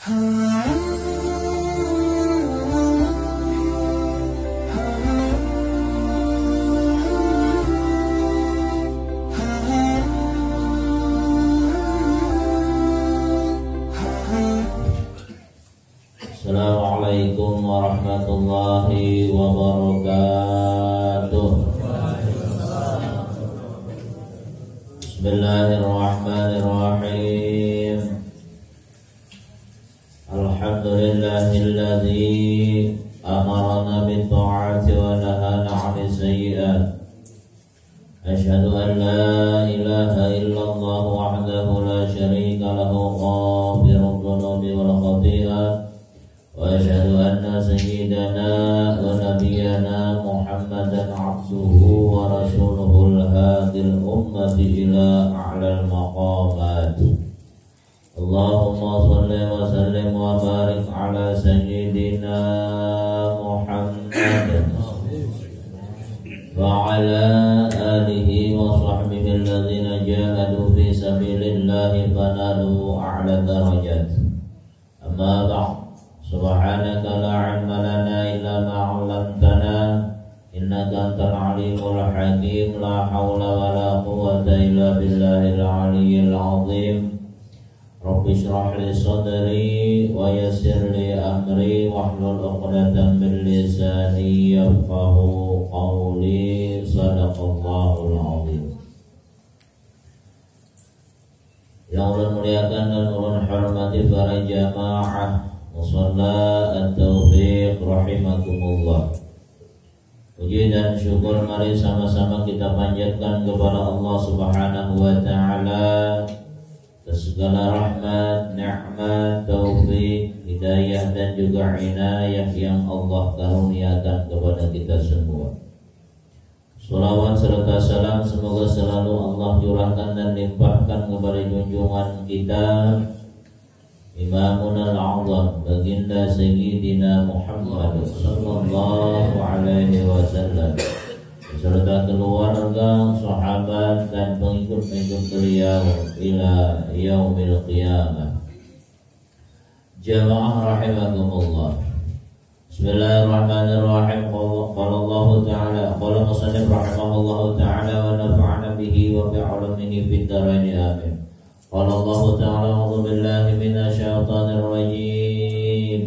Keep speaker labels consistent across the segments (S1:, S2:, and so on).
S1: Assalamualaikum warahmatullahi wabarakatuh. Bismillahirrahmanirrahim. Alhamdulillahilladzi amarana bit-ta'ati wa nahana 'anil sayyi'at. Asyhadu an la ilaha illallah wahdahu la syarika lahu ghafirudz dzunubi wal khati'at. Wa asyhadu anna sayyidana wa nabiyyana Muhammadan 'abduhu wa rasuluhul hadil ummati ila a'lal maqamat. Allahumma shalli wa sallim wa barik ala sayyidina Muhammadin wa ala alihi wa sahbihi alladhina jahadu fi sabilillahi fanalu a'la darajat. Amma ba'd. Subhanaka la 'ilma lana illa ma 'allamtana innaka antal 'alimul hakim. La haula wa la quwwata illa billahil 'aliyyil 'azim. Rabbi shrah li sadri wa yassir li amri wahlul 'uqdatam min lisani yafqahu qawli. Shadaqallahul 'azim. Yang Allah muliakan dan ulun hormati para jamaah musalla at-taufiq rahimakumullah. Puji dan syukur mari sama-sama kita panjatkan kepada Allah Subhanahu wa taala atas segala rahmat, nikmat, taufik, hidayah dan juga inayah yang Allah karuniakan kepada kita semua. Salawat serta salam semoga selalu Allah curahkan dan limpahkan kepada junjungan kita Imamun al-A'zam baginda Sayyidina Muhammad sallallahu alaihi wasallam beserta keluarga, sahabat dan pengikut-pengikut beliau ila yaumil qiyamah. Jamaah rahimakumullah. Bismillahirrahmanirrahim. Qala Allah ta'ala, qala musannif rahimahullah ta'ala wa nafa'ana bihi wa bi 'ulamihi fid dharain amin. Qala Allah ta'ala a'udzu billahi minasyaitonir rajim.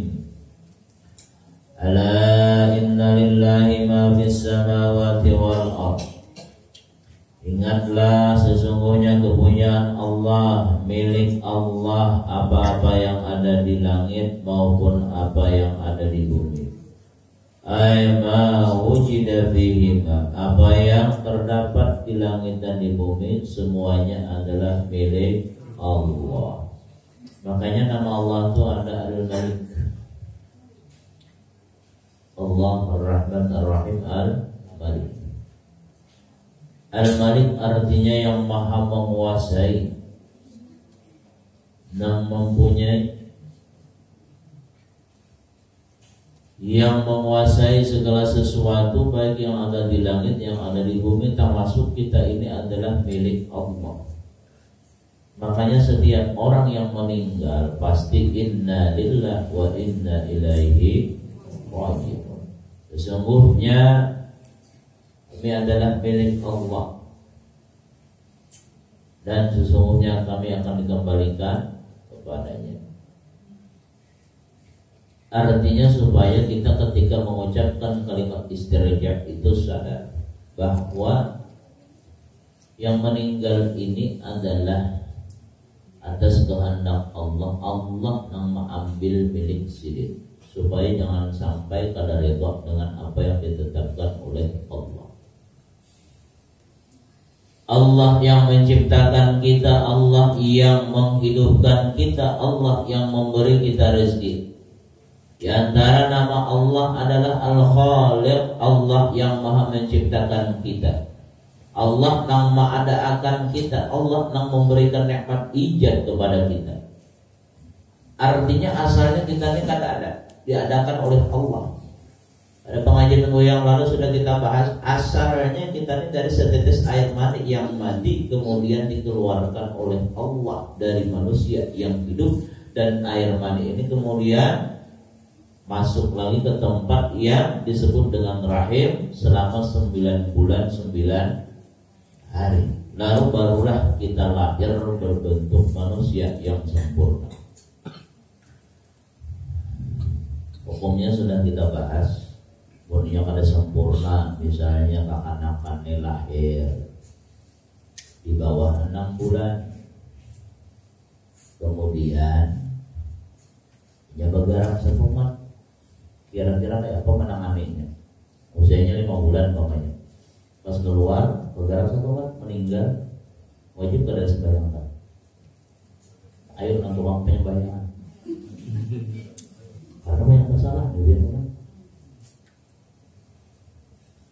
S1: Ala inna lillahi ma fis samawati wal ardh. Ingatlah sesungguhnya kepunyaan Allah, milik Allah apa-apa yang ada di langit maupun apa yang ada di bumi. Ay ma wujida fihima, apa yang terdapat di langit dan di bumi semuanya adalah milik Allah. Makanya nama Allah itu ada Al-Malik, Allah Ar-Rahman Ar-Rahim Al-Malik. Al-Malik artinya yang maha menguasai, yang mempunyai, yang menguasai segala sesuatu baik yang ada di langit yang ada di bumi, termasuk kita ini adalah milik Allah. Makanya setiap orang yang meninggal pasti inna lillahi wa inna ilaihi raji'un. Sesungguhnya kami adalah milik Allah dan sesungguhnya kami akan dikembalikan kepadanya. Artinya supaya kita ketika mengucapkan kalimat istirja itu sadar bahwa yang meninggal ini adalah atas kehendak Allah. Allah yang mengambil milik sidin, supaya jangan sampai kada redha dengan apa yang ditetapkan oleh Allah. Allah yang menciptakan kita, Allah yang menghidupkan kita, Allah yang memberi kita rezeki. Di antara nama Allah adalah Al-Khaliq, Allah yang maha menciptakan kita, Allah yang mengadakan kita, Allah yang memberikan nikmat ijad kepada kita. Artinya asalnya kita ini kada ada, diadakan oleh Allah. Pada pengajian minggu yang lalu sudah kita bahas, asalnya kita ini dari setetes air mani yang mati kemudian dikeluarkan oleh Allah dari manusia yang hidup dan air mani ini kemudian masuk lagi ke tempat yang disebut dengan rahim selama 9 bulan 9 hari. Lalu barulah kita lahir berbentuk manusia yang sempurna. Hukumnya sudah kita bahas. Pokoknya kada sempurna, misalnya kekanakannya lahir di bawah 6 bulan, kemudian ya bergerak sekumat, kira-kira kayak apa menanganinya? Usianya 5 bulan umpamanya, pas keluar bergerak sekumat meninggal, wajib kada sembahyang. Ayo nang tukang penyembayangan, karena banyak masalah dia bilang.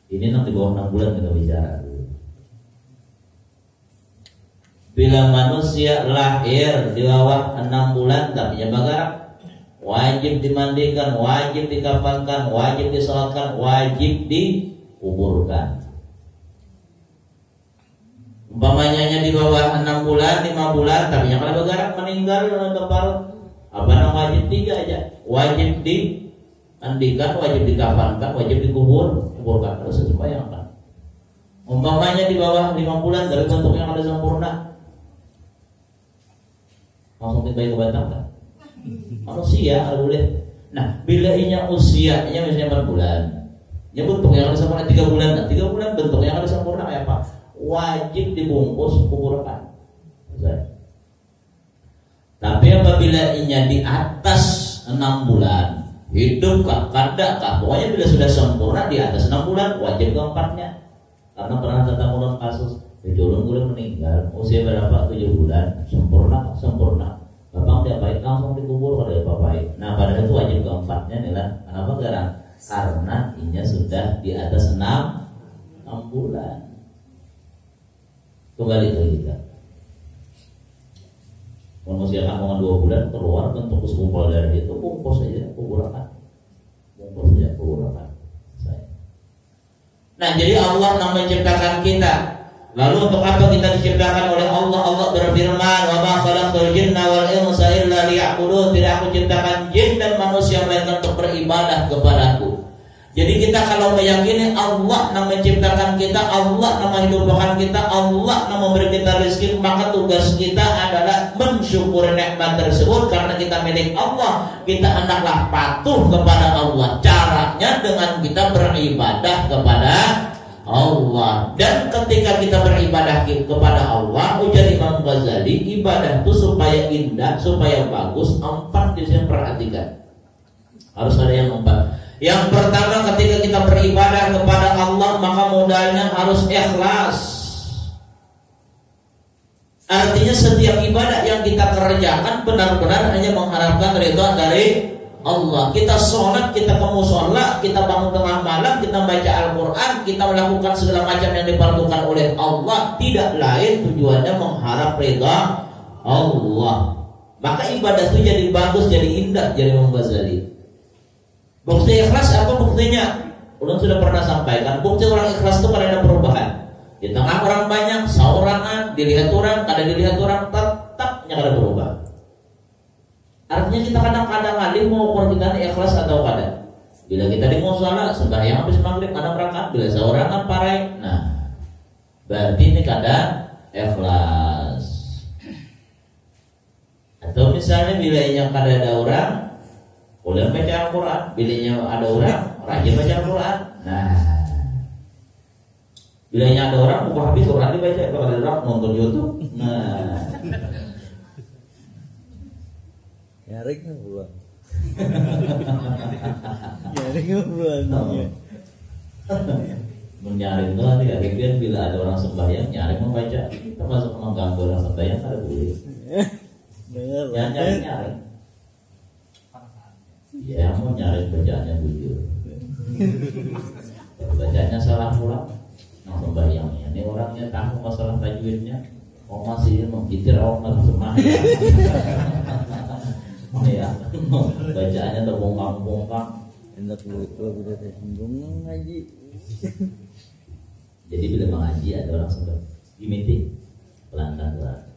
S1: Ini nang di bawah 6 bulan kita bicara. Bila manusia lahir di bawah 6 bulan tapi bergerak, wajib dimandikan, wajib dikafankan, wajib disolatkan, wajib dikuburkan. Umpamanya di bawah 6 bulan, 5 bulan tapi yang kalau bergerak meninggal atau apa namanya wajib 3 aja. Wajib dimandikan, wajib dikafankan, wajib dikuburkan, harus sembahyangkan. Umpamanya di bawah 5 bulan dari bentuk yang ada sempurna, langsung dibayi ke batang kan? Manusia ada boleh. Nah, bila inya usianya misalnya 4 bulan, ya bentuk yang ada sempurna 3 bulan, 3 bulan bentuk yang ada sempurna kayak apa? Wajib dibungkus kuburkan. Tapi apabila inya di atas 6 bulan, hidup kah, kada kah, pokoknya bila sudah sempurna di atas 6 bulan wajib keempatnya. Karena pernah ketemu dalam kasus Julun boleh meninggal usia berapa? 7 bulan, sempurna. Bapak dia baik langsung dikubur pada bapak. Nah pada itu wajib keempatnya adalah kenapa? Karena inya sudah di atas 6 bulan. Kembali ke kita. Manusia kandungan 2 bulan keluar bentuk sekumpul dari itu, bungkus saja kuburkan. Nah jadi Allah yang menciptakan kita. Lalu untuk apa kita diciptakan oleh Allah? Allah berfirman, "Wa ma khalaqtul jinna wal insa illa liya'budun." Tidak aku ciptakan jin dan manusia melainkan untuk beribadah kepadaku. Jadi kita kalau meyakini Allah yang menciptakan kita, Allah yang menghidupkan kita, Allah yang memberi kita rezeki, maka tugas kita adalah mensyukuri nikmat tersebut karena kita milik Allah. Kita hendaklah patuh kepada Allah. Caranya dengan kita beribadah kepada Allah. Dan ketika kita beribadah kepada Allah, ujar Imam Ghazali, ibadah itu supaya indah, supaya bagus, 4 yang perhatikan. Harus ada yang 4. Yang pertama, ketika kita beribadah kepada Allah, maka modalnya harus ikhlas. Artinya setiap ibadah yang kita kerjakan benar-benar hanya mengharapkan ridha dari Allah. Kita sholat, kita ke mushola, kita bangun tengah malam, kita baca Al-Quran, kita melakukan segala macam yang diperlukan oleh Allah, tidak lain tujuannya mengharap ridha Allah. Maka ibadah itu jadi bagus, jadi indah, jadi Imam Ghazali. Bukti ikhlas apa buktinya? Ulun sudah pernah sampaikan, bukti orang ikhlas itu kada ada perubahan. Di tengah orang banyak, seorangan, dilihat orang, kada dilihat orang, tetapnya kada berubah. Artinya kita kadang-kadang alim mau ukur kita ikhlas atau kada. Bila kita di mushola sembahyang habis maghrib ada rakaat, bila seorangan parai, nah berarti ini kada ikhlas. Atau misalnya bila yang kada ada orang, boleh baca Al-Quran, bilanya ada orang, rajin baca Al-Quran. Nah, bilanya ada orang, buku habis Quran dibaca. Kalau ada orang nonton YouTube, nah,
S2: nyaring nggak bulan? Nyaring nggak bulan?
S1: Menyaring itu nanti akhirnya bila ada orang sembahyang, nyaring membaca. Kita masuk mengganggu orang sembahyang, ada boleh. Nyaring. Ya mau nyari bacaannya bujur. Bacanya salah pula, langsung bayangnya. Ini orangnya tahu masalah tajwidnya, masih mengkitir orang semangat. Ya, bacaannya terbongkang-bongkang.
S2: Enak lu udah tersinggung ngaji. Jadi
S1: bila mengaji ada orang sempat gimiti pelan-pelan.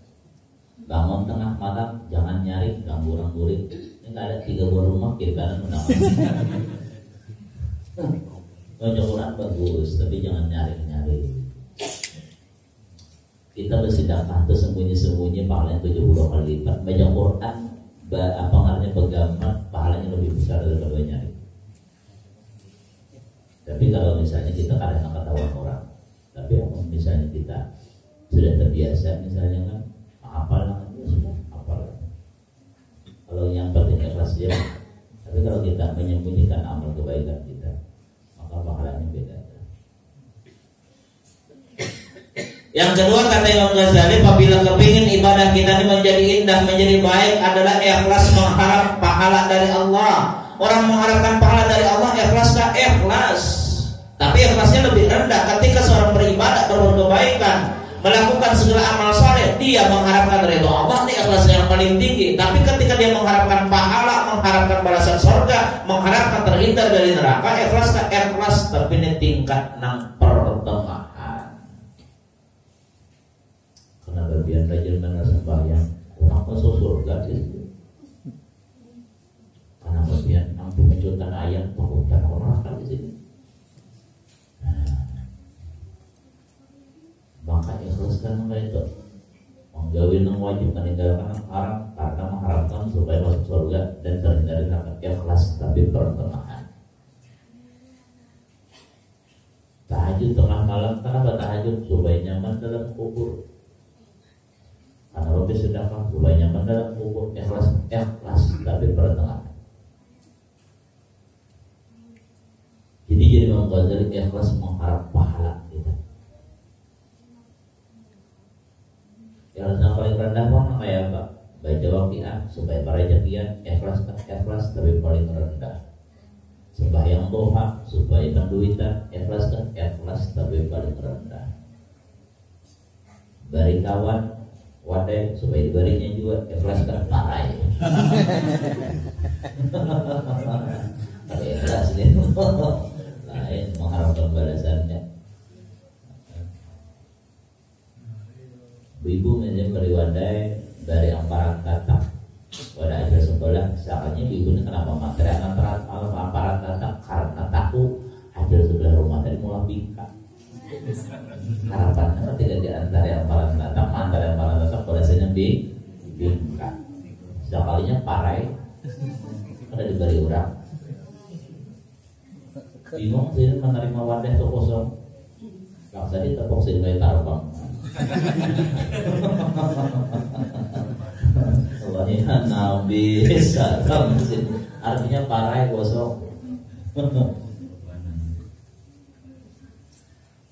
S1: Bangun tengah malam jangan nyari ganggu orang murid. Ini ada 3 buah rumah kiri kanan menang. Baca Quran bagus, tapi jangan nyari. Kita bersedekah itu sembunyi-sembunyi pahalanya 70 kali lipat. Baca Quran apa namanya bergambar pahalanya lebih besar daripada nyari. Tapi kalau misalnya kita kadang ketahuan orang, tapi misalnya kita sudah terbiasa misalnya kan hafal namanya sudah hafal. Kalau yang penting ikhlas dia. Tapi kalau kita menyembunyikan amal kebaikan kita, maka pahalanya beda. Yang kedua kata Imam Ghazali, apabila kepingin ibadah kita ini menjadi indah, menjadi baik adalah ikhlas mengharap pahala dari Allah. Orang mengharapkan pahala dari Allah, ikhlas kah? Ikhlas. Tapi ikhlasnya lebih rendah ketika seorang beribadah, berbuat kebaikan, melakukan segala amal saleh, dia mengharapkan ridha Allah, ini ikhlasnya yang paling tinggi. Tapi ketika dia mengharapkan pahala, mengharapkan balasan surga, mengharapkan terhindar dari neraka, ikhlas kah? Ikhlas, tapi ini tingkat nang pertengahan. Karena bagian rajin benar sembahyang, orang masuk surga sih. Karena bagian ampuh mencutan ayat, bukan orang akan di sini. Maka ikhlaskan itu menggawin yang wajib, meninggalkan yang haram karena mengharapkan supaya masuk surga dan terhindar dari neraka. Ikhlas tapi pertengahan. Tahajud tengah malam, kenapa tahajud? Supaya nyaman dalam kubur. Karena lebih sedekah supaya nyaman dalam kubur. Ikhlas tapi pertengahan. Jadi Imam Ghazali ikhlas mengharap pahala kita. Yang paling rendah pun kayak apa? Baca waqiah supaya para jakian ikhlas tapi paling rendah. Sembahyang duha supaya penduitan ikhlas tapi paling rendah. Bari kawan wadai supaya dibarinya juga ikhlas parai. Tapi ikhlas dia lain mengharapkan balasannya. Ibu menjadi beriwadai dari amparan kata pada akhir sekolah. Soalnya ibu ini kenapa materi amparan kata karena tahu hasil sebelah rumah tadi mulai bingkai. Harapannya ketika di antara amparan kata biasanya bingkai. Sekalinya parai ada diberi orang. Bingung sih menerima wadah itu kosong. Gak usah ditepuk sih kayak tarbang. Soalnya Nabi Sallam artinya parai kosong.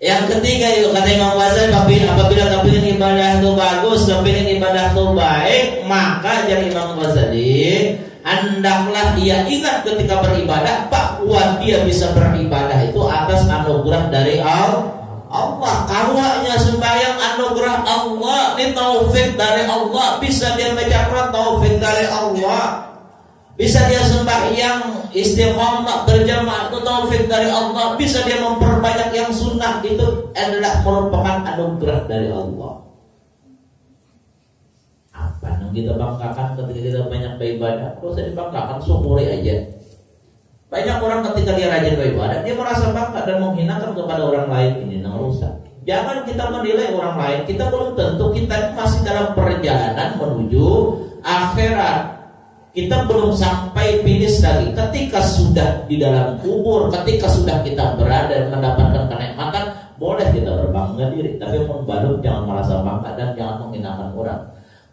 S1: Yang ketiga yuk kata Imam Ghazali, apabila kepingin ibadah itu bagus, kepingin ibadah itu baik, maka jadi Imam Ghazali hendaklah dia ingat ketika beribadah bahwa dia bisa beribadah itu atas anugerah dari Allah. Karuanya sembahyang anugerah Allah, ini taufik dari Allah. Bisa dia baca Quran, taufik dari Allah. Bisa dia sembahyang istiqamah berjamaah, itu taufik dari Allah. Bisa dia memperbanyak yang sunnah, itu adalah merupakan anugerah dari Allah. Apa yang kita banggakan ketika kita banyak beribadah? Kalau saya dibanggakan, syukuri aja. Banyak orang ketika dia rajin beribadah, dia merasa bangga dan menghinakan kepada orang lain. Ini rusak. Jangan kita menilai orang lain. Kita belum tentu, kita masih dalam perjalanan menuju akhirat. Kita belum sampai finish lagi. Ketika sudah di dalam kubur, ketika sudah kita berada dan mendapatkan kenikmatan, boleh kita berbangga diri. Tapi membalut jangan merasa bangga dan jangan menghinakan orang.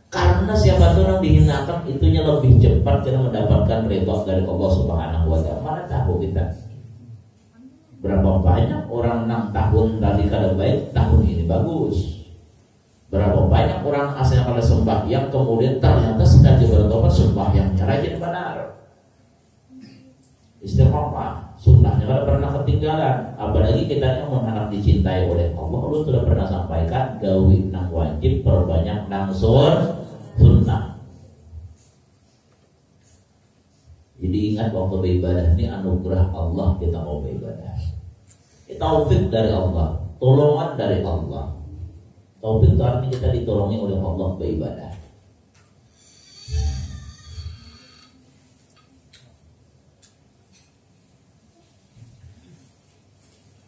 S1: Karena siapa tuh yang dihinakan itunya lebih cepat kita mendapatkan ridha dari Allah Subhanahu wa Ta'ala. Mana tahu kita berapa banyak orang 6 tahun tadi kada baik, tahun ini bagus. Berapa banyak orang asalnya kada sembahyang kemudian ternyata sekali bertobat sembahyangnya rajin benar. Istiqomah, sunnahnya kada pernah ketinggalan. Apalagi kita yang mengharap dicintai oleh Allah. Allah sudah pernah sampaikan gawi nang wajib perbanyak nang sunnah. Jadi ingat waktu beribadah ini anugerah Allah, kita mau beribadah. Taufik dari Allah, tolongan dari Allah. Taufik itu artinya kita ditolongi oleh Allah beribadah.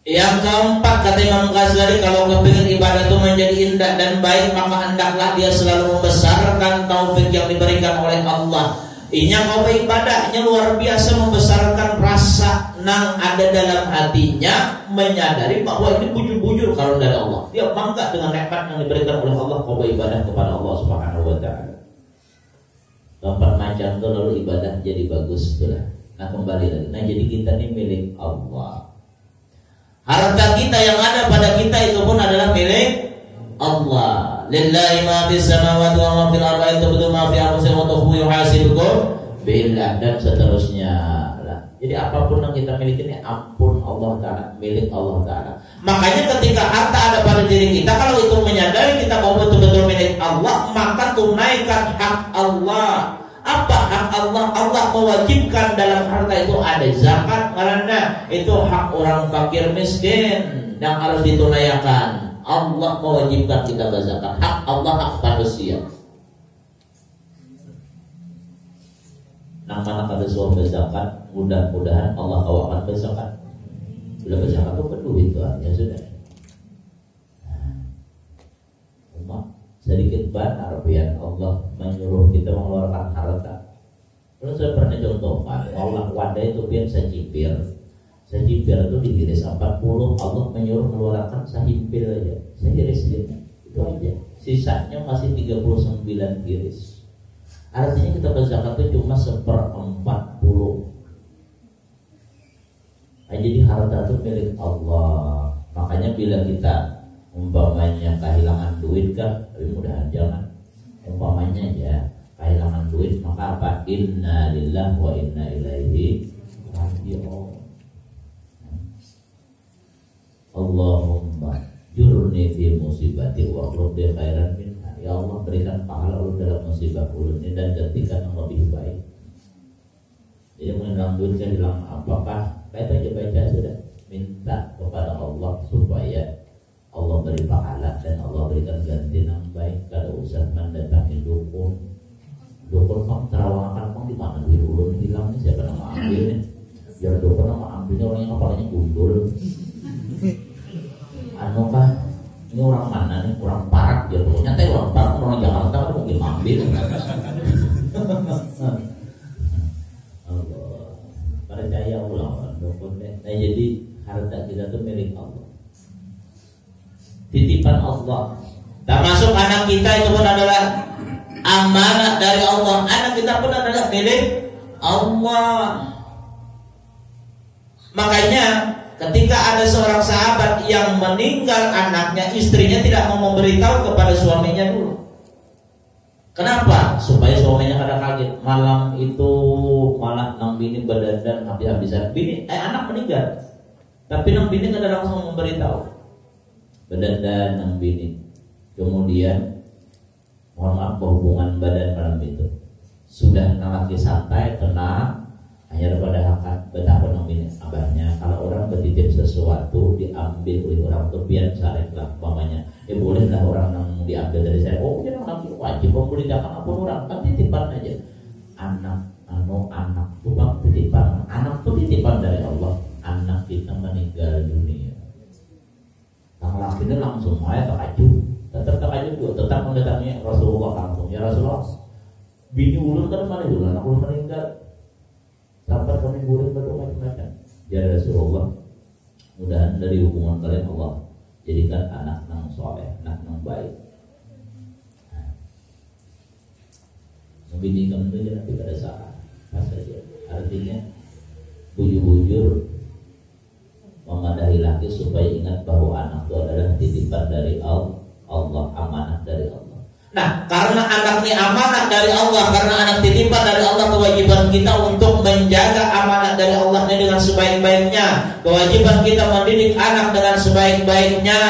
S1: Yang keempat kata Imam Ghazali, kalau kepingin ibadah itu menjadi indah dan baik, maka hendaklah dia selalu membesarkan taufik yang diberikan oleh Allah. Inya kau ibadahnya luar biasa membesarkan rasa nang ada dalam hatinya, menyadari bahwa ini bujur-bujur kalau dari Allah. Dia bangga dengan nikmat yang diberikan oleh Allah kau ibadah kepada Allah Subhanahu wa taala. Keempat macam itu lalu ibadah jadi bagus itulah. Nah kembali lagi. Nah jadi kita ini milik Allah. Harta kita yang ada pada kita itu pun adalah milik Allah. Lillahi ma fis samawati wa ma fil ardi, tubdu ma fi anfusikum wa tukhfu yuhasibukum billah, dan seterusnya. Jadi apapun yang kita miliki ini ampun Allah Ta'ala, milik Allah Ta'ala. Makanya ketika harta ada pada diri kita, kalau itu menyadari kita bahwa betul-betul milik Allah, maka tunaikan hak Allah. Apa hak Allah? Allah mewajibkan dalam harta itu ada zakat, karena itu hak orang fakir miskin yang harus ditunaikan. Allah mewajibkan kita berzakat. Hak Allah, hak manusia. Nang mana kada suruh berzakat, mudah-mudahan Allah kawakan berzakat. Bila berzakat itu berduit tuh, ya sudah. Umat sedikit benar biar Allah menyuruh kita mengeluarkan harta. Terus saya pernah contohkan, Allah wadah itu biar secipir itu diiris 40, Allah menyuruh mengeluarkan sehimpil aja. Saya iris itu aja. Sisanya masih 39 iris. Artinya kita berzakat itu cuma 1/40. Nah, jadi harta itu milik Allah. Makanya bila kita umpamanya kehilangan duit kan, tapi mudahan jangan. Umpamanya ya kehilangan duit, maka apa? Inna lillahi wa inna ilaihi raji'un. Allahumma jurni fi musibati wa qurbi khairan minha. Ya Allah, berikan pahala ulun dalam musibah ulun ini dan gantikan yang lebih baik. Jadi mengenang duit saya bilang apakah kita baca sudah minta kepada Allah supaya Allah beri pahala dan Allah berikan ganti yang baik. Kada usah mendatangi dukun kamu terawangan kamu di mana duit ulun hilang nih, siapa nama ambil nih? Biar dukun nama ambilnya orang yang kepalanya gundul. Anu kah? Ini orang mana nih? Orang Parak dia tuh. Nyata orang Parak, orang Jakarta kan mungkin ambil. Allah, percaya ulang dukun deh. Nah jadi harta kita tuh milik Allah, titipan Allah. Termasuk anak kita itu pun adalah amanah dari Allah. Anak kita pun adalah milik Allah. Makanya ketika ada seorang sahabat yang meninggal anaknya, istrinya tidak mau memberitahu kepada suaminya dulu. Kenapa? Supaya suaminya kada kaget. Malam itu malah nang bini berdandan habis-habisan. Anak meninggal, tapi nang bini kada langsung memberitahu. Berdandan nang bini. Kemudian mohon maaf, hubungan badan malam itu sudah nalaki santai, tenang. Hanya daripada hakat betapa nang bini abahnya. Kalau orang bertitip sesuatu diambil oleh orang itu biar saling lah mamanya. Bolehlah orang yang diambil dari saya. Oh jangan nanti wajib memberitakan apa orang, kan titipan aja. Anak tuh bang titipan. Anak tuh titipan dari Allah. Anak kita meninggal dunia. Yang lakinya langsung aja tetap terkajut juga, tetap mendatangi Rasulullah langsung. Ya Rasulullah, bini ulun kan mana dulu, anak ulun meninggal. Sampai kami boleh berdoa macam-macam. Ya Rasulullah, mudahan dari hubungan kalian Allah jadikan anak nang soleh, anak nang baik. Bini kamu itu nanti pada saat pas saja. Artinya bujur-bujur memadahi laki supaya ingat bahwa anak itu adalah titipan dari Allah, amanah dari Allah. Nah, karena anak ini amanah dari Allah, karena anak titipan dari Allah, kewajiban kita untuk menjaga amanah dari Allah ini dengan sebaik-baiknya. Kewajiban kita mendidik anak dengan sebaik-baiknya.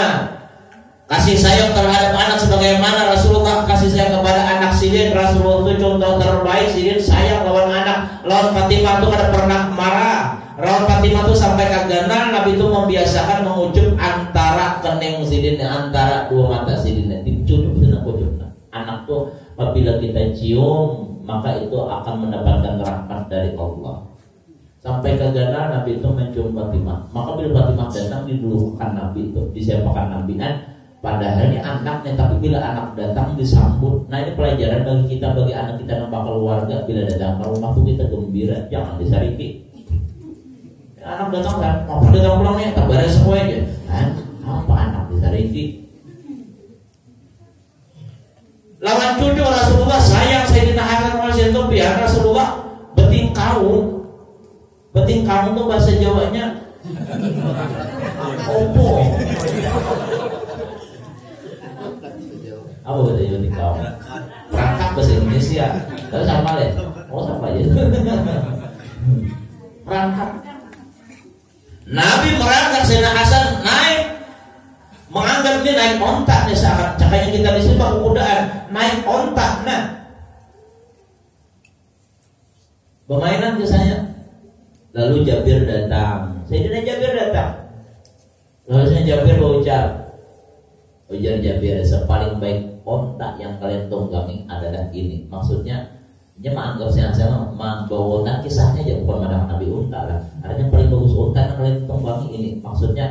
S1: Kasih sayang terhadap anak sebagaimana Rasulullah kasih sayang kepada anak Sidin. Rasulullah itu contoh terbaik. Sidin sayang lawan anak. Lawan Fatimah itu kada pernah marah. Lawan Fatimah itu sampai kagana Nabi itu membiasakan mengucup antara kening Sidin, antara dua mata Sidin. Dicucup dengan ucupnya. Anak tuh apabila kita cium maka itu akan mendapatkan rahmat dari Allah. Sampai Sampai ke Ghana Nabi itu mencium Fatimah. Maka bila Fatimah datang didulukan Nabi itu, disiapakan Nabi. Padahal ini anaknya, tapi bila anak datang disambut. Nah ini pelajaran bagi kita, bagi anak kita nampak keluarga. Bila datang ke rumah tuh kita gembira, jangan disariki. Anak datang kan, mau datang pulangnya, kabarnya semua aja. Apa anak disariki? Lawan cucu Rasulullah sayang Sayyidina Hasan Rasulullah biar Rasulullah beting kaum. Beting kaum tuh bahasa Jawanya opo. Apa bahasa Jawa beting kaum? Perangkat bahasa Indonesia. Tapi sama deh. Oh sama aja. Perangkat. Nabi merangkak Sayyidina Hasan naik, menganggap dia naik ontak nih saat cakanya kita di sini baku kudaan naik ontak. Nah, permainan biasanya. Lalu Jabir datang. Sayyidina Jabir datang. Lalu Sayyidina Jabir berucap, ujar Jabir, sepaling baik ontak yang kalian tunggangi adalah ini. Maksudnya dia menganggap saya membawakan kisahnya aja, bukan pada Nabi unta lah. Artinya paling bagus unta yang kalian tunggangi ini. Maksudnya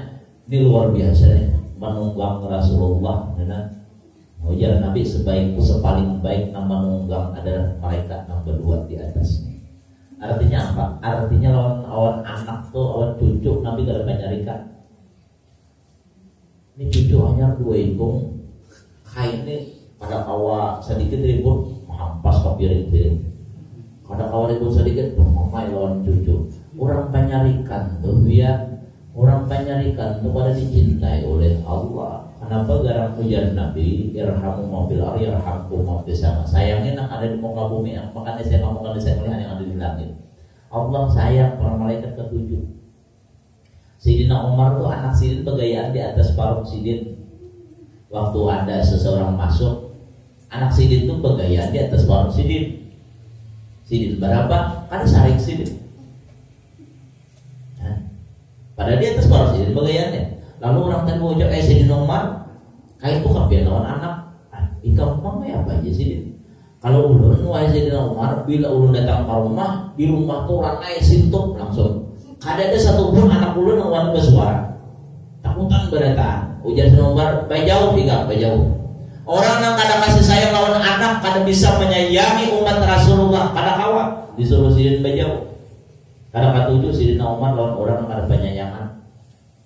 S1: ini luar biasa nih, menunggang Rasulullah. Ujar Nabi sepaling baik nama menunggang adalah malaikat yang berdua di atasnya. Artinya apa? Artinya lawan anak tuh, lawan cucu Nabi gak ada nyarikan. Ini cucu hanya 2 ikung kain ini pada awal sedikit ribut hampas piring. Pada awal ribut sedikit mamai lawan cucu. Orang penyarikan tuh ya, orang penyarikan tuh pada dicintai oleh Allah. Kenapa garam ujar Nabi irhamu mobil arya irhamku mobil sama. Sayangnya yang ada di muka bumi, yang makanya saya ngomongkan di saya yang ada di langit. Allah sayang para malaikat ke-7. Sayyidina Umar tuh anak Sidin begayaan di atas parung Sidin. Waktu ada seseorang masuk, anak Sidin tuh begayaan di atas parung Sidin. Sidin berapa? Kan saring Sidin. Padahal di atas parung Sidin begayaannya. Lalu orang tadi mau ucap Sayyidina Umar, kayak itu kapian lawan anak. Ikam mah apa aja Sidin? Kalau ulun wahai Sayyidina Umar, bila ulun datang ke rumah, di rumah tuh orang naik sintuk langsung. Kada ada satu pun anak ulun yang wan bersuara. Takutan berataan. Ujar Sayyidina Umar, baik jauh tiga, baik jauh. Orang yang kada kasih sayang lawan anak, kada bisa menyayangi umat Rasulullah, kada kawan. Disuruh Sidin baik jauh. Kada katujuh Sayyidina Umar lawan orang yang kada penyayangan.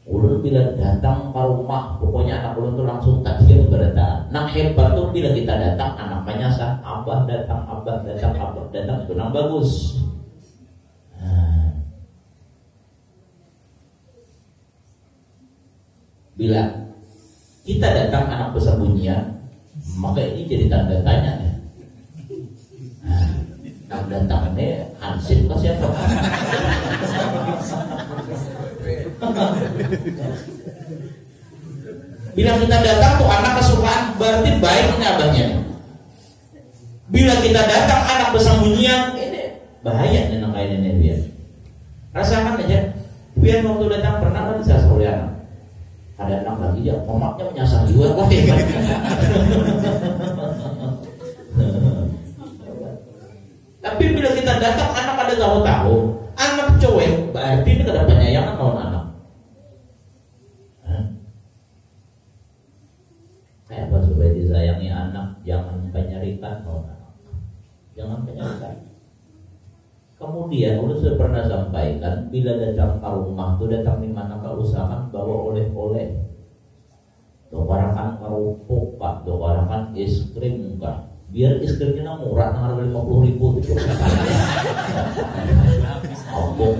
S1: Ulun bila datang ke rumah, pokoknya anak ulun tuh langsung takdir berataan. Nang hebat tuh bila kita datang, anak penyasar, abah datang, itu nang bagus. Bila kita datang anak bersembunyian, maka ini jadi tanda tanya ya. Nang datang ini Hansip ke siapa? Bila kita datang tuh anak kesukaan, berarti baik ini abahnya. Bila kita datang anak bersembunyian, ini bahaya nih nang kain ini biar. Rasakan aja, biar waktu datang pernah kan disasar oleh anak. Ada anak lagi ya, omaknya menyasar juga kok ya. Tapi bila kita datang anak ada tahu-tahu, anak cowek, berarti ini kada penyayangan lawan anak. Kayak apa supaya disayangi anak? Jangan penyarikan lawan anak. Jangan penyarikan. Kemudian udah sudah pernah sampaikan, bila datang ke rumah tuh datang di mana kau usahakan bawa oleh-oleh. Dokarakan kerupuk pak, dokarakan es krim kah. Biar es krimnya murah, harga 50.000 tuh. Ampun,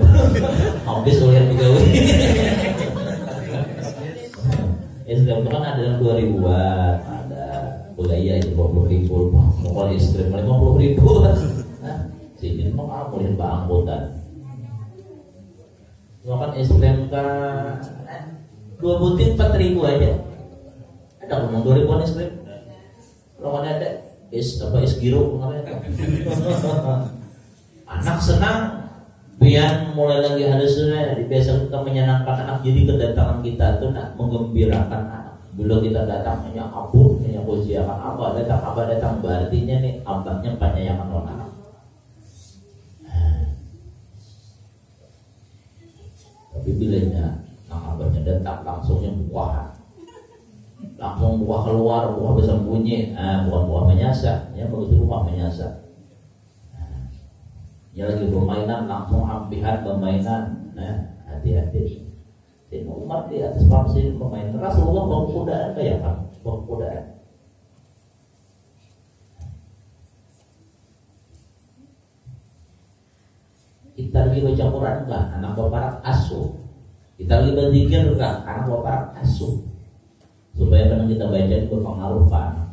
S1: habis oleh pegawai. Es krim itu kan ada yang 2.000-an, ada budaya itu 20.000. Kalau es krim 50.000. Sini mau kamu lihat angkutan. Makan es krim kan 2 butir 4.000 aja. Ada ngomong 2.000 es krim. Kalau ada es giro kemarin. Anak senang, biar mulai lagi ada sudah biasa kita menyenangkan anak. Jadi kedatangan kita itu nak menggembirakan anak. Bila kita datangnya abu, yang usiakan abah datang berartinya nih abahnya penyayangan orang anak. Tapi bilanya abahnya datang langsungnya buah, langsung buah keluar, buah bisa bunyi, bukan buah menyasa, ya begitu buah menyasa. Ya lagi permainan langsung ampihan permainan, hati-hati. Jadi umat di atas pangsil permainan. Rasulullah bawa kudaan kayak apa? Bawa kudaan. Kita lagi baca Quran kan, anak bapak asuh. Kita lagi berzikir kan, anak bapak asuh. Supaya kadang kita baca itu berpengaruh ke anak.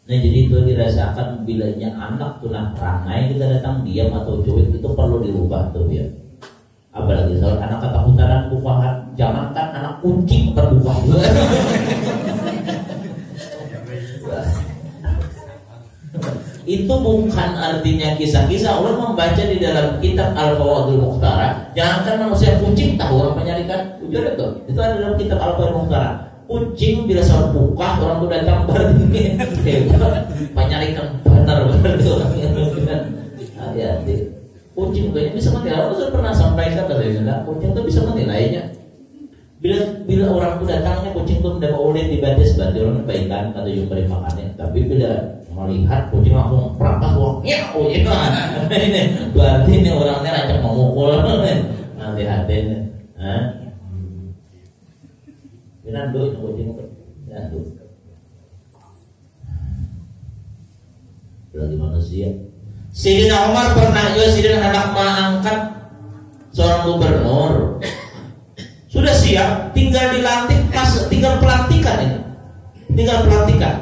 S1: Nah jadi itu dirasakan bilanya anak tuh perangai kita datang diam atau cuek itu perlu dirubah tuh ya. Apalagi soal anak ketakutan bukahan, jangankan anak kucing terbuka juga. Itu bukan artinya kisah-kisah. Allah membaca di dalam kitab Al-Fawadhil Mukhtara, jangankan manusia, kucing tahu orang menyarikan ujar itu. Itu ada dalam kitab Al-Fawadhil Mukhtara. Kucing bila soal buka orang tuh datang berarti menyarikan benar berarti orangnya. Hati-hati. Kucing kayaknya bisa mati. Aku sudah pernah sampaikan ke saya, kucing itu bisa mati lainnya. Bila orang tuh datangnya kucing tuh mendapat oleh dibatis berarti orang kebaikan atau yang beri makannya. Tapi bila melihat kucing langsung perampas uang, ya kucing ini berarti ini orangnya rancang memukul. Hati-hati nih. Nandu itu kucing nandu. Lagi manusia. Sayyidina Umar pernah juga Sayyidina anak mengangkat seorang gubernur. Sudah siap, tinggal dilantik, tinggal pelantikan ini. Tinggal pelantikan.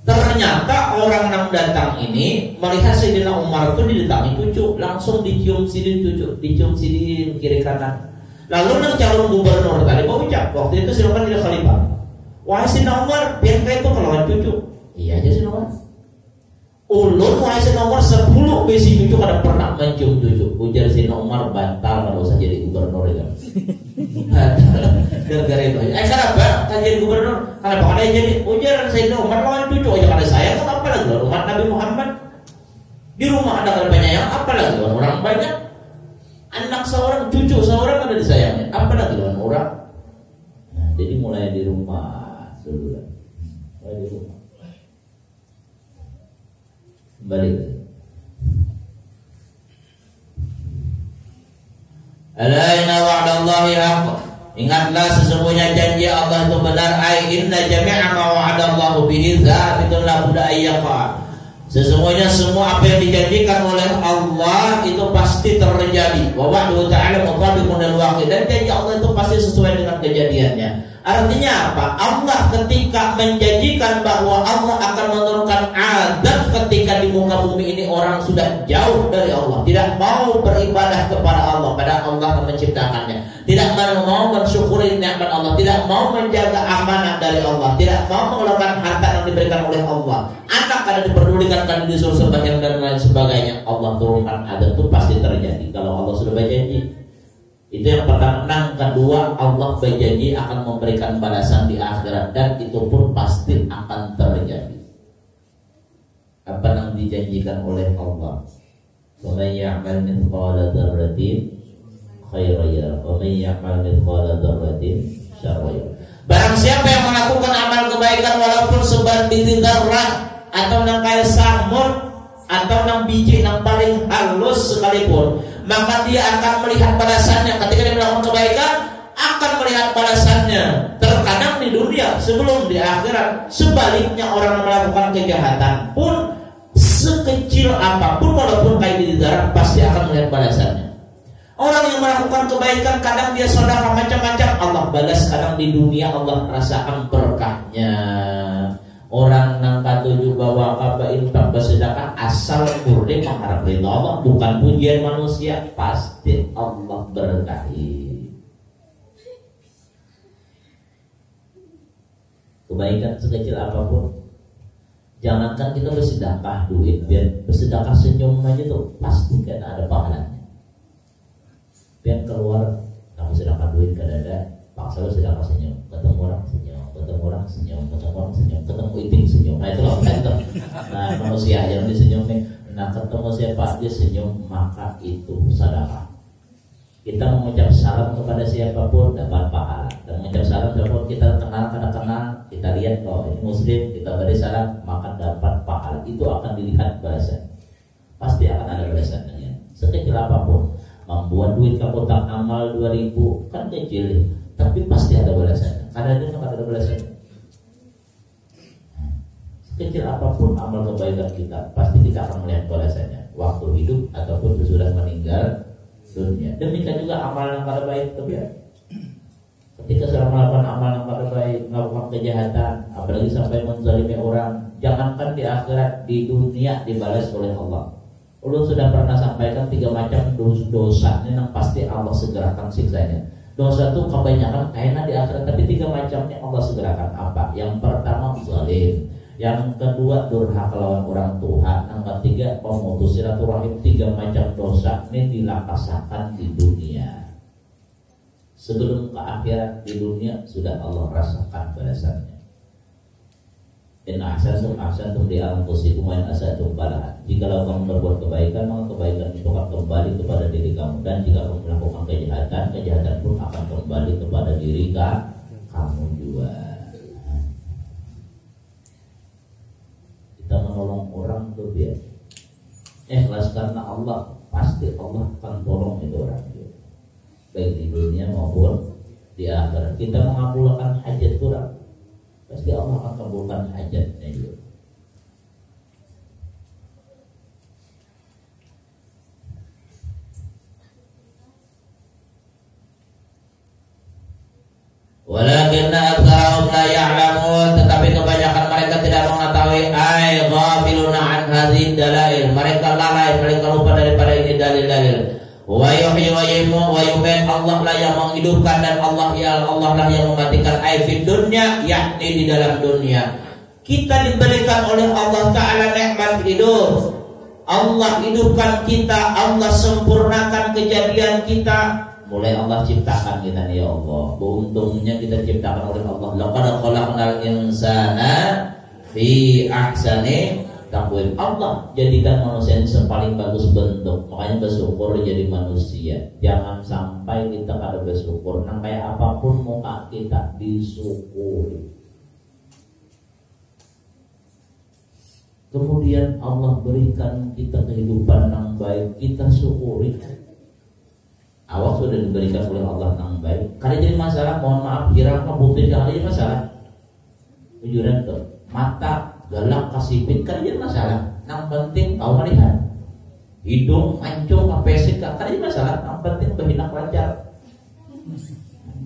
S1: Ternyata orang yang datang ini melihat Sayyidina Umar itu didatangi cucu, langsung dicium sidin cucu, dicium sidin kiri kanan. Lalu nang calon gubernur tadi mau ucap, waktu itu silakan dia khalifah. Wahai Sayyidina Umar, biar kayak itu kalau cucu. Iya aja Sayyidina Umar. Ulun wahai Sayyidina Umar 10 besi cucu kada pernah mencium cucu. Ujar Sayyidina Umar batal kalau usah jadi gubernur itu. Gara-gara itu aja. Kenapa? Kan jadi gubernur. Kenapa kada jadi? Ujar Sayyidina Umar lawan cucu aja kada sayang kan apa lagi umat Nabi Muhammad. Di rumah ada kada penyayang apa lagi orang banyak. Anak seorang, cucu seorang ada disayangnya. Apa lagi dengan orang? Nah, jadi mulai di rumah dulu. Mulai di rumah. Kembali. Ala inna wa'dallahi haqq. Ingatlah sesungguhnya janji Allah itu benar. Ai inna jami'a ma wa'adallahu bihi dzatun la budda ayyaqa. Sesungguhnya semua apa yang dijanjikan oleh Allah itu pasti terjadi. Wa wa'du ta'ala mutabiqun lil waqi, dan janji Allah itu pasti sesuai dengan kejadiannya. Artinya apa? Allah ketika menjanjikan bahwa Allah akan menurunkan azab ketika di muka bumi ini orang sudah jauh dari Allah, tidak mau beribadah kepada Allah, pada Allah yang menciptakannya, tidak mau mensyukuri nikmat Allah, tidak mau menjaga amanah dari Allah, tidak mau mengeluarkan harta yang diberikan oleh Allah, anak kada diperdulikan, kada disuruh sembahyang dan lain sebagainya. Allah turunkan azab itu pasti terjadi kalau Allah sudah berjanji. Itu yang pertama. Yang kedua, Allah berjanji akan memberikan balasan di akhirat, dan itu pun pasti akan terjadi. Apa yang dijanjikan oleh Allah? Wa may ya'mal mithqala dzarratin khairan yarah wa may ya'mal mithqala dzarratin syarran yarah. Barang siapa yang melakukan amal kebaikan walaupun sebanding dzarrah atau nang kayak samur atau nang biji nang paling halus sekalipun, maka dia akan melihat balasannya. Ketika dia melakukan kebaikan, akan melihat balasannya. Terkadang di dunia sebelum di akhirat. Sebaliknya orang yang melakukan kejahatan pun sekecil apapun walaupun kayak di darat pasti akan melihat balasannya. Orang yang melakukan kebaikan kadang dia sedekah macam-macam, Allah balas. Kadang di dunia Allah rasakan berkahnya. Orang nang katuju bahwa kaba infak bersedekah asal murni mengharap ridha Allah, bukan pujian manusia, pasti Allah berkahi. Kebaikan sekecil apapun, jangankan kita bersedekah duit, biar bersedekah senyum aja tuh pasti kan ada pahalanya. Biar keluar kamu sedekah duit kan ada, paksa sedekah senyum, ketemu orang senyum, ketemu orang senyum, ketemu orang senyum, ketemu iting senyum. Nah itu loh, nah manusia aja yang disenyumin. Nah, ketemu siapa dia senyum, maka itu sedekah. Kita mengucap salam kepada siapapun dapat pahala. Dan mengucap salam siapapun kita kenal, kada kenal, kita lihat kalau ini muslim, kita beri salam, maka dapat pahala. Itu akan dilihat balasan. Pasti akan ada balasannya. Sekecil apapun, membuat duit ke kotak amal 2000 kan kecil, tapi pasti ada balasannya. Kadang-kadang ada balasannya. Sekecil apapun amal kebaikan kita, pasti kita akan melihat balasannya. Waktu hidup ataupun sudah meninggal dunia. Demikian juga amal yang kada baik kebiasaan. Ketika sudah melakukan amal yang kada baik, melakukan kejahatan, apalagi sampai menzalimi orang, jangankan di akhirat, di dunia dibalas oleh Allah. Ulun sudah pernah sampaikan 3 macam dosa ini yang pasti Allah segerakan siksanya. Dosa itu kebanyakan kayaknya di akhirat, tapi 3 macamnya Allah segerakan. Apa? Yang pertama zalim, yang kedua durhaka lawan orang tua, yang ketiga pemutus silaturahim. 3 macam dosa ini dilakasakan di dunia. Sebelum ke akhirat, di dunia sudah Allah rasakan balasannya. In ahsantum di anfusikum wa in asatum falaha. Jikalau kamu berbuat kebaikan, maka kebaikan itu akan kembali kepada diri kamu, dan jika kamu melakukan kejahatan, kejahatan pun akan kembali kepada diri kamu juga. Kita menolong orang tuh biar ikhlas karena Allah, pasti Allah akan tolong itu orang itu, baik di dunia maupun di akhirat. Kita mengabulkan hajat orang, pasti Allah akan kabulkan hajatnya itu. Walakinna aktsarahum la ya'lamun, tetapi kebanyakan mereka tidak mengetahui. Ai ghafiluna an hadhihi dalail, mereka lalai, mereka lupa daripada ini dalil-dalil. Wa yuhyi wa yumiitu wa yumit, Allah lah yang menghidupkan dan Allah lah yang mematikan. Ai fid dunya, yakni di dalam dunia. Kita diberikan oleh Allah Ta'ala nikmat hidup. Allah hidupkan kita, Allah sempurnakan kejadian kita. Mulai Allah ciptakan kita nih ya Allah. Beruntungnya kita ciptakan oleh Allah. Laqad khalaqnal insana fi ahsani taqwim. Allah jadikan manusia ini sepaling bagus bentuk. Makanya bersyukur jadi manusia. Jangan sampai kita kada bersyukur. Nang kayak apapun muka kita disyukuri. Kemudian Allah berikan kita kehidupan yang baik, kita syukuri. Awak sudah diberikan oleh Allah yang baik. Kalau jadi masalah, mohon maaf, hirang putih jangan jadi masalah. Tujuan tuh, mata galak kasipit kan jadi masalah. Yang penting kau melihat. Hidung mancung kapesik kan jadi masalah. Yang penting berhinak lancar.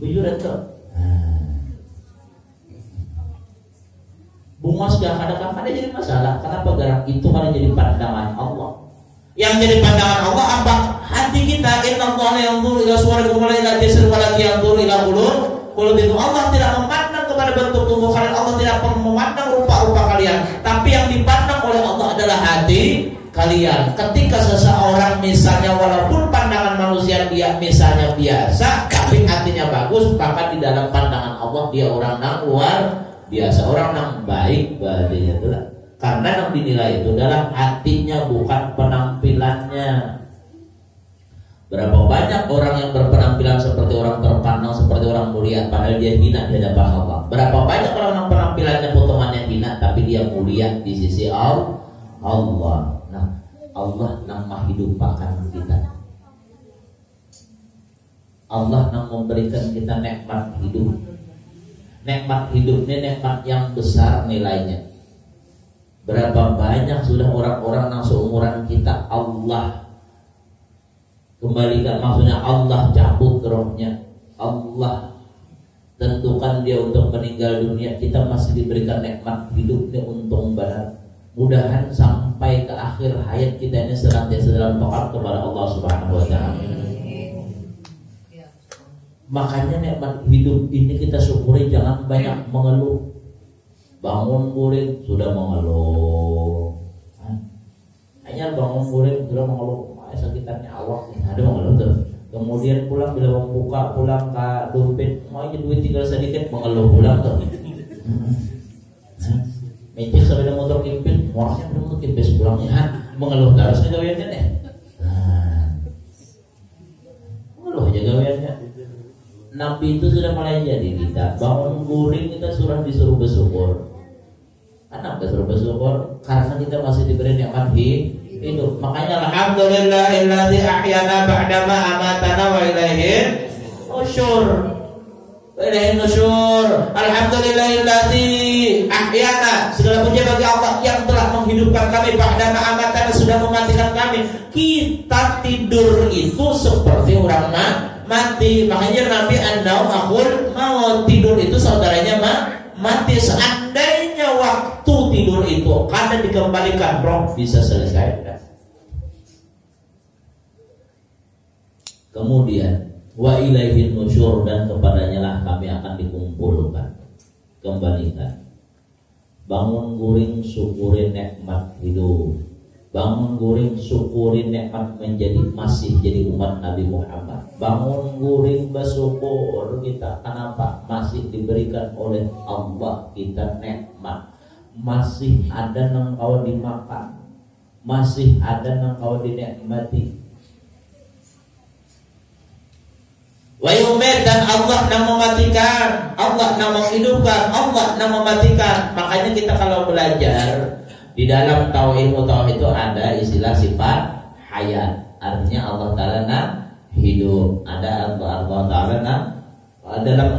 S1: Tujuan tuh. Bunga sudah kadang-kadang jadi masalah. Kenapa gerak itu kan jadi pandangan Allah. Yang jadi pandangan Allah apa? Hati kita. Inna Allah yanzuru ila suwarikum wa ila jisrikum wa la yanzuru ila qulub itu. Allah tidak memandang kepada bentuk tubuh kalian, Allah tidak memandang rupa-rupa kalian, tapi yang dipandang oleh Allah adalah hati kalian. Ketika seseorang misalnya walaupun pandangan manusia dia misalnya biasa, tapi hatinya bagus, maka di dalam pandangan Allah dia orang yang luar biasa, orang yang baik badannya itu. Karena yang dinilai itu adalah hatinya, bukan penampilannya. Berapa banyak orang yang berpenampilan seperti orang terpandang, seperti orang mulia, padahal dia hina di hadapan Allah. Berapa banyak orang yang penampilannya potongannya hina, tapi dia mulia di sisi Allah. Nah, Allah yang menghidupkan kita. Allah yang memberikan kita nikmat hidup. Nikmat hidup ini nikmat yang besar nilainya. Berapa banyak sudah orang-orang yang seumuran kita Allah kembalikan, maksudnya Allah cabut rohnya, Allah tentukan dia untuk meninggal dunia, kita masih diberikan nikmat hidupnya, untung banget. Mudahan sampai ke akhir hayat kita ini senantiasa dalam taat kepada Allah Subhanahu wa Ta'ala. Makanya nikmat hidup ini kita syukuri, jangan banyak mengeluh. Bangun kuring sudah mengeluh, hanya bangun kuring sudah mengeluh, sakitannya awak, ada mengeluh tuh. Kemudian pulang bila membuka, pulang ke dompet, mau aja duit tinggal sedikit, mengeluh pulang tuh. Mencet sampai motor kimpin, muaranya belum kimpis pulangnya. mengeluh terus nih gaweannya deh. Mengeluh aja gaweannya. Nabi itu sudah mulai jadi kita. Bangun guring kita disuruh bersyukur. Kenapa disuruh bersyukur? Karena kita masih diberi nikmat hidup. Makanya alhamdulillahilladzi ahyana ba'dama amatana wa ilaihi nusyur. Alhamdulillahilladzi ahyana, segala puji bagi Allah yang telah menghidupkan kami ba'dama amatana, sudah mematikan kami. Kita tidur itu seperti orang mati. Makanya Nabi an-naum akhul maut, tidur itu saudaranya mati. Seandainya waktu tidur itu karena dikembalikan, roh bisa selesai. Kemudian wa ilaihi nusyur, dan kepadanya lah kami akan dikumpulkan, kembalikan. Bangun guring syukuri nikmat hidup. Bangun guring syukuri nikmat masih jadi umat Nabi Muhammad. Bangun guring bersyukur kita. Kenapa? Masih diberikan oleh Allah kita nikmat. Masih ada nang kau dimakan. Masih ada nang kau dinikmati. Wa yumit, dan Allah yang mematikan, Allah yang menghidupkan, Allah yang mematikan. Makanya kita kalau belajar di dalam ilmu tauhid itu ada istilah sifat hayat. Artinya Allah Ta'ala hidup. Ada Allah Ta'ala dalam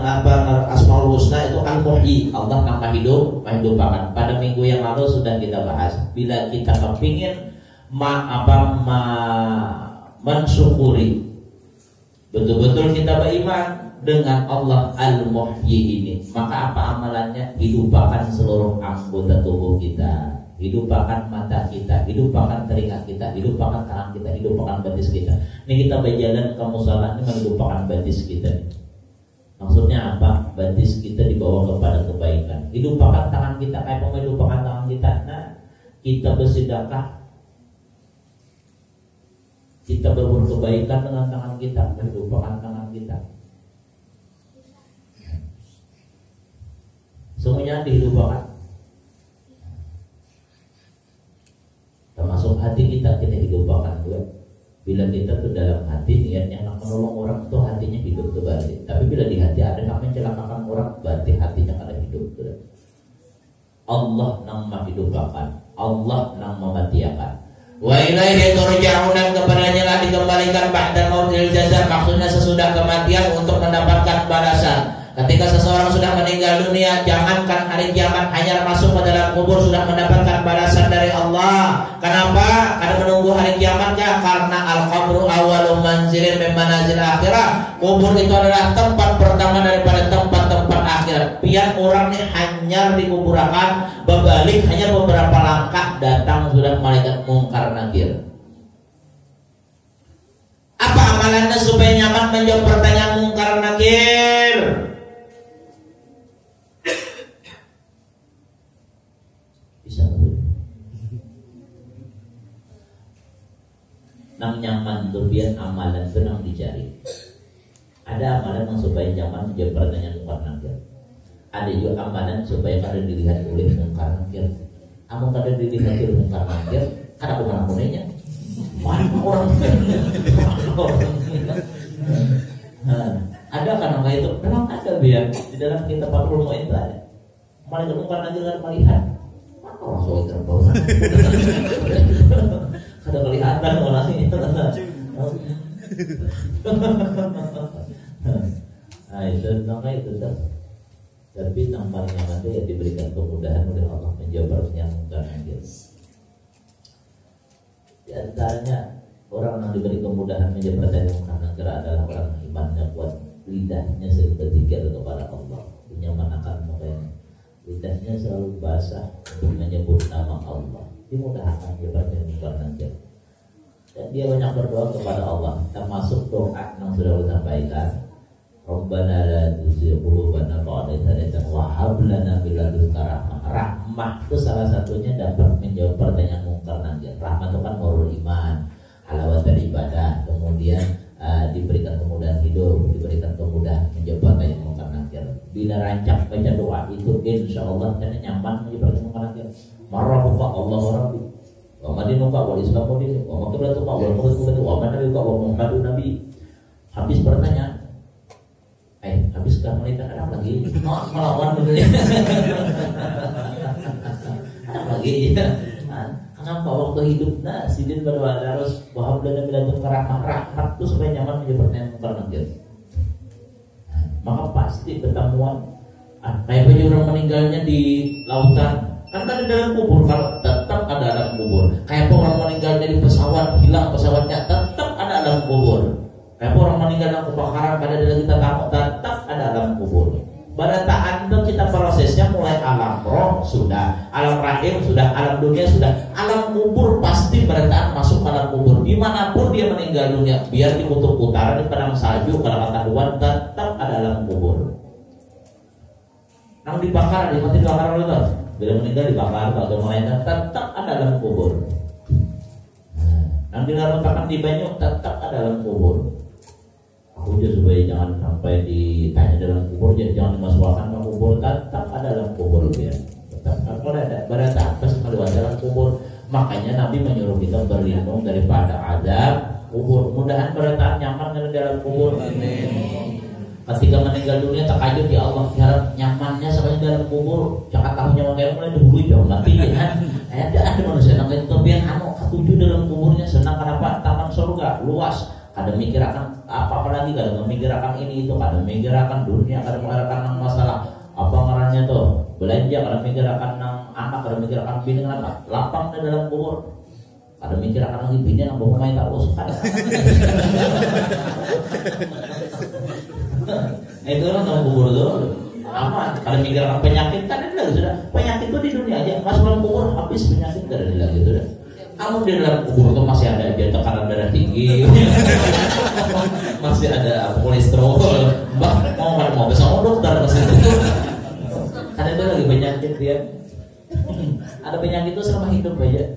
S1: Asmaul Husna itu al-muhyi, Allah yang menghidupkan. Pada minggu yang lalu sudah kita bahas. Bila kita kepingin mensyukuri, betul-betul kita beriman dengan Allah Al-Muhyi ini, maka apa amalannya? Hidupkan seluruh anggota tubuh kita, hidupkan mata kita, hidupkan telinga kita, hidupkan tangan kita, hidupkan batis kita. Ini kita berjalan ke musala ini menghidupkan batis kita. Maksudnya apa? Batis kita dibawa kepada kebaikan. Hidupkan tangan kita, kayak menghidupkan tangan kita. Nah, kita bersedekah, kita berbuat kebaikan dengan tangan kita, menghidupkan tangan kita. Semuanya dihidupkan. Termasuk hati kita hidupkan juga. Bila kita tuh dalam hati niatnya nak menolong orang, tuh hatinya hidup kembali. Tapi bila di hati ada yang mencelakakan orang, berarti hatinya kada hidup. Allah yang menghidupkan, Allah yang mematikan. Wa ilaihi turja'un, dan kepadanya lah dikembalikan ba'da mautil jaza, maksudnya sesudah kematian untuk mendapatkan balasan. Ketika seseorang sudah meninggal dunia, jangankan hari kiamat, hanya masuk ke dalam kubur sudah mendapatkan balasan dari Allah. Kenapa? Karena menunggu hari kiamat ya, karena al-qabru awwalu manzilin min manazil akhirah. Kubur itu adalah tempat pertama daripada tempat-tempat akhirat. Biar orang ini hanya dikuburkan, berbalik hanya beberapa langkah, datang sudah malaikat mungkar nakir. Apa amalannya supaya nyaman menjawab pertanyaan mungkar nakir? Nang nyaman tuh biar amalan itu nang dicari. Ada amalan yang supaya nyaman menjawab pertanyaan mungkar nakir. Ada juga amalan supaya kada dilihat oleh mungkar nakir. Amun kada dilihat oleh mungkar nakir, kada kemana-mananya. Mana orang? Ada kan angka itu? Memang ada biar di dalam kitab Fathul Mu'in itu ada. Malaikat mungkar nakir kan melihat. Mana orang soal terbau? Kada kelihatan orangnya. Nah itu namanya itu dah. Tapi yang paling nyaman itu ya diberikan kemudahan oleh Allah menjawab pertanyaan mungkar nakir. Di antaranya orang yang diberi kemudahan menjawab pertanyaan mungkar nakir adalah orang yang imannya kuat, lidahnya sering berzikir kepada Allah, menyamanakan mukanya, lidahnya selalu basah untuk menyebut nama Allah. Dimudahkan dia pertanyaan mungkar nakir. Dan dia banyak berdoa kepada Allah, termasuk doa yang sudah kita sampaikan. Rabbana la tuzigh qulubana ba'da idh hadaytana wa hab lana min ladunka rahmah. Rahmah itu salah satunya dapat menjawab pertanyaan mungkar nakir. Rahmah itu kan nurul iman, halawatul ibadah, kemudian diberikan kemudahan hidup, diberikan kemudahan menjawab pertanyaan mungkar nakir. Bila rancak baca doa itu, insya Allah kita nyaman menjawab pertanyaan mungkar nakir. Marhaban Allah Rabbi. Wa madinu ka wal islamu dinu wa makratu ka wal quratu wa man nabi ka wa muhammadun nabi. Habis pertanyaan. Habis kan mereka ada lagi. Melawan begitu. Ada lagi ya. Kenapa waktu hidup sidin pada harus wahab dan bilatun karamah rahmat itu supaya nyaman menjadi pertanyaan mungkar nakir. Maka pasti pertemuan kayak baju orang meninggalnya di lautan kan ada dalam kubur, kalau tetap ada dalam kubur. Kayak orang meninggalnya di pesawat, hilang pesawatnya, tetap ada dalam kubur. Kayak orang meninggal dalam kebakaran, kada ada kita tamu, tetap ada dalam kubur. Pada saat itu kita prosesnya mulai alam roh sudah, alam rahim sudah, alam dunia sudah, alam kubur pasti pada saat masuk alam kubur. Dimanapun dia meninggal dunia, biar di kutub utara, di padang salju, Krakatauan, tetap ada alam kubur. Nang dibakar, mati dibakar oleh Allah. Bila meninggal dibakar atau melainkan, tetap ada dalam kubur. Nang dilarutakan di banyu, tetap ada dalam kubur. Aku juga supaya jangan sampai ditanya dalam kubur, jangan dimasukkan ke kubur, tetap ada dalam kubur ya. Tetap ada apa sekali dalam kubur. Makanya Nabi menyuruh kita berlindung daripada azab kubur. Mudahan pada saat nyaman dalam kubur. Amin. Ketika meninggal dunia terkajut ya Allah, harap nyamannya sampai dalam kubur. Jangan tahu nyaman kayak mulai dahulu jauh mati kan. Ada manusia yang kemudian ketujuh dalam kuburnya senang kenapa? Taman surga luas. Ada mikir akan apa lagi, kada memikir akan ini itu, kada memikir akan dunia, kada memikir akan masalah apa ngarannya tuh belanja, kada mikir akan anak, kada mikir akan bini, kenapa lapang dalam kubur, kada mikir akan lagi bini yang bawa main terus kada. Itu orang dalam kubur tuh aman, kada mikir akan penyakit, kada ada lagi sudah penyakit tuh di dunia aja, masuk dalam kubur habis penyakit kada ada lagi sudah. Kamu di dalam kubur itu masih ada tekanan darah tinggi, masih ada kolesterol, mau besok dokter masih itu. Karena itu lagi penyakit dia, ada penyakit itu selama hidup aja.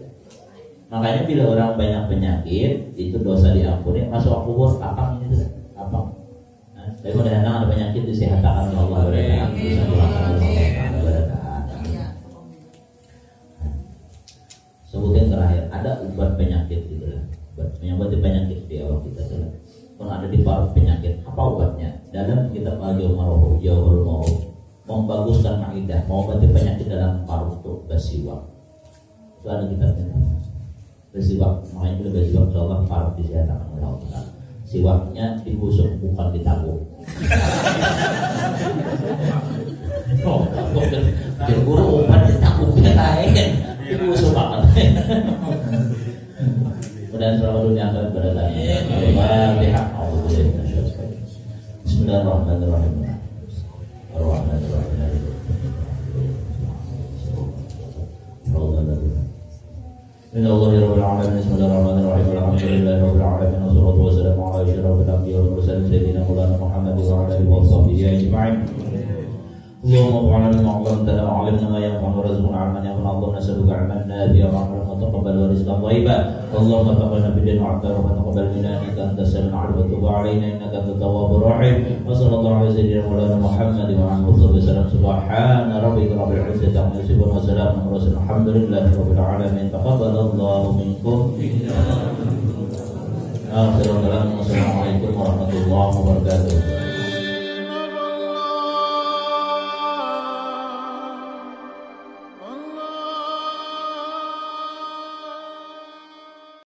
S1: Makanya bila orang banyak penyakit, itu dosa diampuni, masuk kubur apa ini tuh? Apa? Tapi mudah-mudahan ada penyakit disehatkan oleh Allah berkah, bisa dilakukan oleh Allah. Sebutin terakhir, ada obat penyakit gitu lah. Obat penyakit di awal kita tuh. Kalau ada di paru penyakit, apa obatnya? Dalam kitab Jauhul Ma'ruf, membaguskan maidah, mengobati penyakit dalam paru itu bersiwak. Itu ada kitabnya. Bersiwak, makanya itu bersiwak insyaallah paru disehatkan oleh Allah. Siwaknya digusuk bukan ditabuk. Oh, guru obat ditabuk lain. Itu usul banget. Mudah-mudahan selamat dunia akhirat berkah. Bismillahirrahmanirrahim. Bismillahirrahmanirrahim. Alhamdulillahirabbil alamin. Wassalatu wassalamu ala asyrafil anbiya'i wal mursalin sayyidina Maulana Muhammad wa ala alihi wa sahbihi ajma'in. اللهم اجعلنا ما علمتنا وعلمنا ما ينفعنا وارزقنا علما ينفعنا اللهم نسألك علما نافعا وعملا متقبلا ورزقا طيبا اللهم تقبل بالدين وعافنا وتقبل منا انك انت السميع العليم وتب علينا انك انت التواب الرحيم وصلى الله على سيدنا مولانا محمد وعلى اله وصحبه وسلم سبحان ربك رب العزة عما يصفون وسلام على المرسلين الحمد لله رب العالمين تقبل الله منكم آخر الكلام والسلام عليكم ورحمة الله وبركاته.